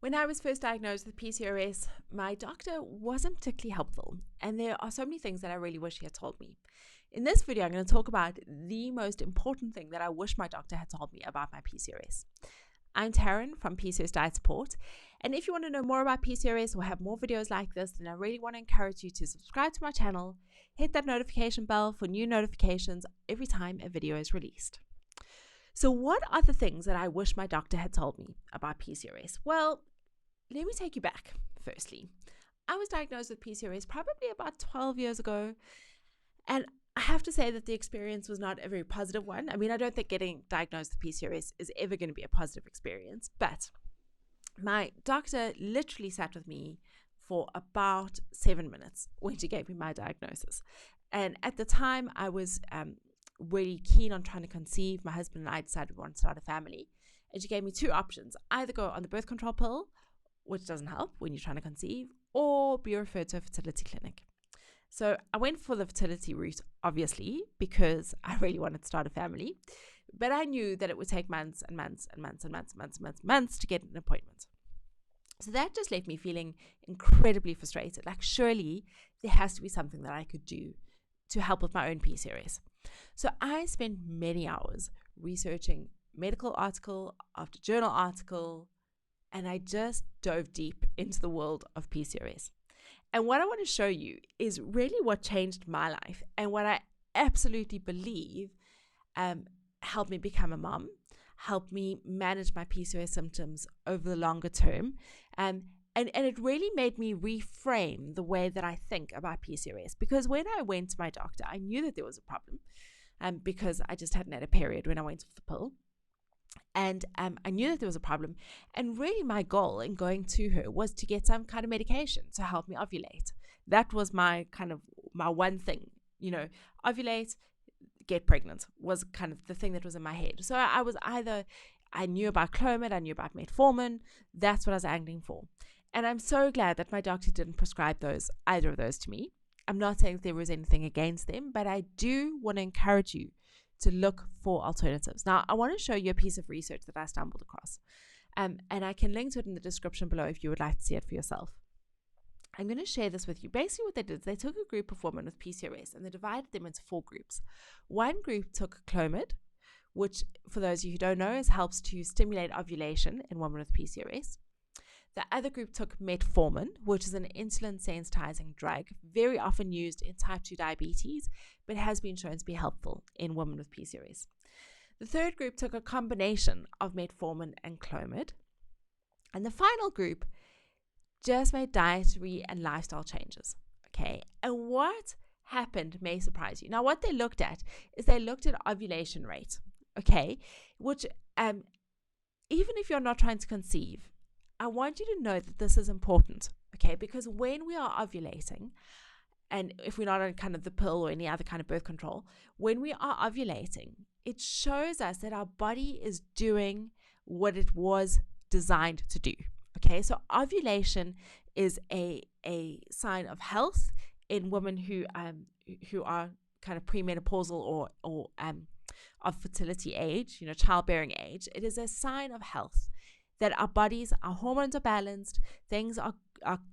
When I was first diagnosed with PCOS, my doctor wasn't particularly helpful, and there are so many things that I really wish he had told me. In this video, I'm going to talk about the most important thing that I wish my doctor had told me about my PCOS. I'm Taryn from PCOS Diet Support, and if you want to know more about PCOS or have more videos like this, then I really want to encourage you to subscribe to my channel, hit that notification bell for new notifications every time a video is released. So what are the things that I wish my doctor had told me about PCOS? Well, let me take you back. Firstly, I was diagnosed with PCOS probably about 12 years ago, and I have to say that the experience was not a very positive one. I mean, I don't think getting diagnosed with PCOS is ever going to be a positive experience, but my doctor literally sat with me for about 7 minutes when she gave me my diagnosis. And at the time, I was really keen on trying to conceive. My husband and I decided we wanted to start a family. And she gave me two options: either go on the birth control pill, which doesn't help when you're trying to conceive, or be referred to a fertility clinic. So I went for the fertility route, obviously, because I really wanted to start a family. But I knew that it would take months and months and months and months and months and months and months to get an appointment. So that just left me feeling incredibly frustrated. Like, surely there has to be something that I could do to help with my own PCOS. So I spent many hours researching medical article after journal article, and I just dove deep into the world of PCOS. And what I want to show you is really what changed my life and what I absolutely believe helped me become a mom, helped me manage my PCOS symptoms over the longer term. And it really made me reframe the way that I think about PCOS. Because when I went to my doctor, I knew that there was a problem because I just hadn't had a period when I went off the pill. And I knew that there was a problem. And really my goal in going to her was to get some kind of medication to help me ovulate. That was my one thing, ovulate, get pregnant was kind of the thing that was in my head. So I knew about Clomid, I knew about metformin. That's what I was angling for. And I'm so glad that my doctor didn't prescribe either of those to me. I'm not saying that there was anything against them, but I do want to encourage you to look for alternatives. Now, I want to show you a piece of research that I stumbled across, and I can link to it in the description below if you would like to see it for yourself. I'm going to share this with you. Basically, what they did is they took a group of women with PCOS and they divided them into 4 groups. One group took Clomid, which, for those of you who don't know, helps to stimulate ovulation in women with PCOS. The other group took metformin, which is an insulin sensitizing drug, very often used in type 2 diabetes, but has been shown to be helpful in women with PCOS. The third group took a combination of metformin and Clomid. And the final group just made dietary and lifestyle changes. Okay, and what happened may surprise you. Now, what they looked at is they looked at ovulation rate, okay, which even if you're not trying to conceive, I want you to know that this is important, okay? Because when we are ovulating, and if we're not on kind of the pill or any other kind of birth control, when we are ovulating, it shows us that our body is doing what it was designed to do, okay? So ovulation is a sign of health in women who are kind of premenopausal or of fertility age, childbearing age. It is a sign of health, that our bodies, our hormones are balanced, things are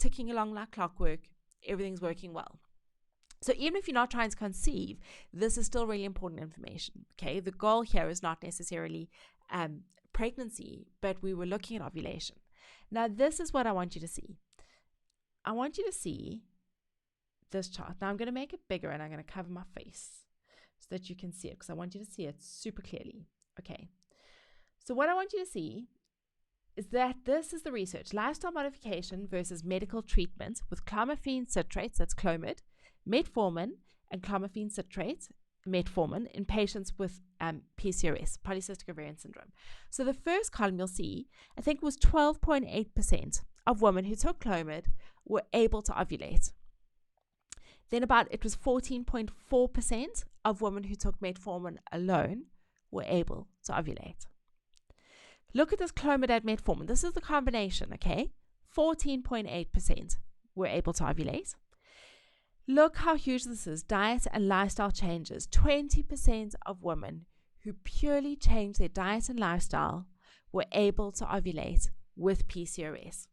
ticking along like clockwork, everything's working well. So even if you're not trying to conceive, this is still really important information, okay? The goal here is not necessarily pregnancy, but we were looking at ovulation. Now, this is what I want you to see. I want you to see this chart. Now, I'm going to make it bigger and I'm going to cover my face so that you can see it, because I want you to see it super clearly, okay? So what I want you to see is that this is the research: lifestyle modification versus medical treatment with clomiphene citrates, that's Clomid, metformin, and clomiphene citrates, metformin, in patients with PCOS, polycystic ovarian syndrome. So the first column you'll see, I think it was 12.8% of women who took Clomid were able to ovulate. Then it was 14.4% of women who took metformin alone were able to ovulate. Look at this Clomid and metformin. This is the combination, okay? 14.8% were able to ovulate. Look how huge this is. Diet and lifestyle changes. 20% of women who purely changed their diet and lifestyle were able to ovulate with PCOS.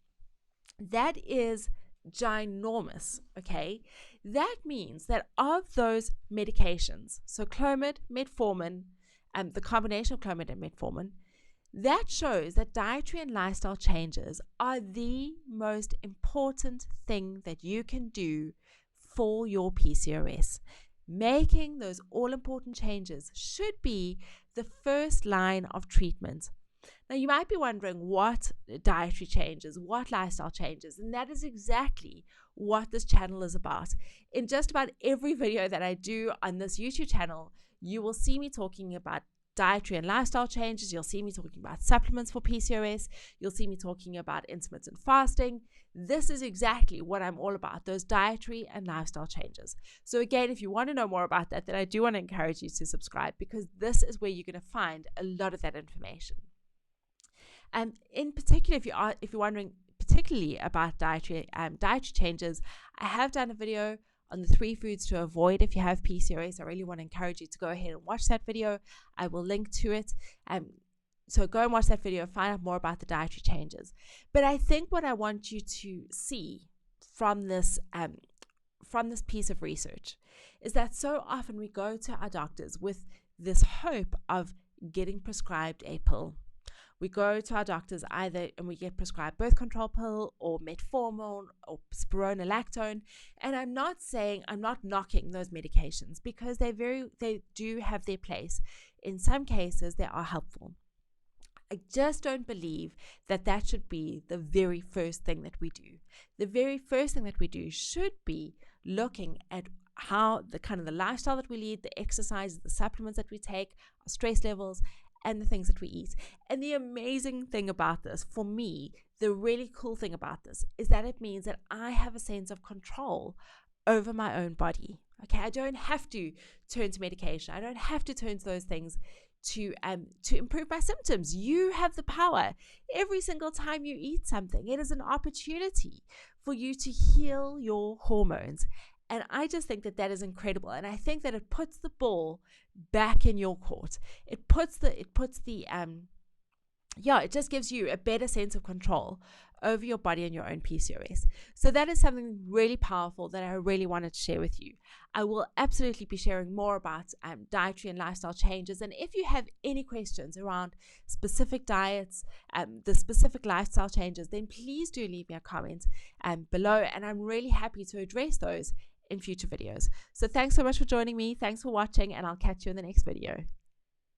That is ginormous, okay? That means that of those medications, so Clomid, metformin, the combination of Clomid and metformin, that shows that dietary and lifestyle changes are the most important thing that you can do for your PCOS. Making those all-important changes should be the first line of treatment. Now, you might be wondering what dietary changes, what lifestyle changes, and that is exactly what this channel is about. In just about every video that I do on this YouTube channel, you will see me talking about dietary and lifestyle changes. You'll see me talking about supplements for PCOS. You'll see me talking about intermittent fasting. This is exactly what I'm all about, those dietary and lifestyle changes. So again, if you want to know more about that, then I do want to encourage you to subscribe, because this is where you're going to find a lot of that information. And in particular, if you're wondering particularly about dietary changes, I have done a video on the 3 foods to avoid if you have PCOS. I really want to encourage you to go ahead and watch that video. I will link to it. So go and watch that video and find out more about the dietary changes. But I think what I want you to see from this piece of research is that so often we go to our doctors with this hope of getting prescribed a pill. We go to our doctors either and we get prescribed birth control pill or metformin or spironolactone. And I'm not knocking those medications, because they do have their place. In some cases, they are helpful. I just don't believe that should be the very first thing that we do. The very first thing that we do should be looking at how the lifestyle that we lead, the exercise, the supplements that we take, our stress levels, and the things that we eat. And the amazing thing about this, for me, the really cool thing about this, is that it means that I have a sense of control over my own body. Okay, I don't have to turn to medication. I don't have to turn to those things to improve my symptoms. You have the power. Every single time you eat something, it is an opportunity for you to heal your hormones. And I just think that is incredible. And I think that it puts the ball back in your court. It just gives you a better sense of control over your body and your own PCOS. So that is something really powerful that I really wanted to share with you. I will absolutely be sharing more about dietary and lifestyle changes. And if you have any questions around specific diets, the specific lifestyle changes, then please do leave me a comment below. And I'm really happy to address those in future videos. So thanks so much for joining me. Thanks for watching, and I'll catch you in the next video.